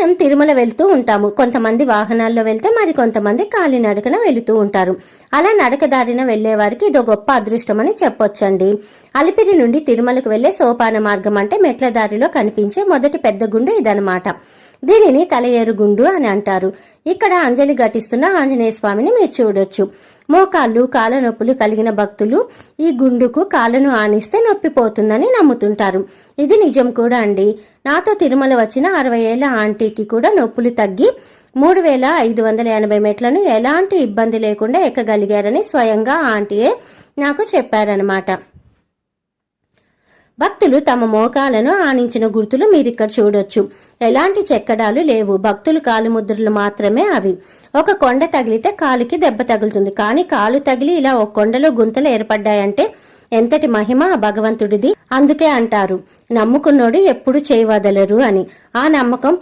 మనం తిరుమల వెళ్తూ ఉంటాము. కొంతమంది వాహనాల్లో వెళ్తే మరి కొంతమంది కాలినడకన వెళుతూ ఉంటారు. అలా నడకదారిన వెళ్లే వారికి ఇదో గొప్ప అదృష్టం అని చెప్పొచ్చండి. అలిపిరి నుండి తిరుమలకు వెళ్లే సోపాన మార్గం అంటే మెట్ల దారిలో కనిపించే మొదటి పెద్ద గుండు ఇదనమాట. దీనిని తలయేరు గుండు అని అంటారు. ఇక్కడ అంజలి ఘటిస్తున్న ఆంజనేయ స్వామిని మీరు చూడొచ్చు. మోకాళ్ళు కాళ్ళ నొప్పులు కలిగిన భక్తులు ఈ గుండుకు కాళ్ళను ఆనిస్తే నొప్పిపోతుందని నమ్ముతుంటారు. ఇది నిజం కూడా అండి. నాతో తిరుమల వచ్చిన 60 ఏళ్ల ఆంటీకి కూడా నొప్పులు తగ్గి 3580 మెట్లను ఎలాంటి ఇబ్బంది లేకుండా ఎక్కగలిగారని స్వయంగా ఆంటీయే నాకు చెప్పారనమాట. భక్తులు తమ మోకాలను ఆనించిన గుర్తులు మీరిక్కడ చూడొచ్చు. ఎలాంటి చెక్కడాలు లేవు. భక్తులు కాలు ముద్రలు మాత్రమే అవి. ఒక కొండ తగిలితే కాలుకి దెబ్బ తగులుతుంది, కానీ కాలు తగిలి ఇలా ఒక కొండలో గుంతలు ఏర్పడ్డాయంటే ఎంతటి మహిమ ఆ భగవంతుడిది. అందుకే అంటారు నమ్ముకున్నోడు ఎప్పుడు చేయవదలరు అని. ఆ నమ్మకం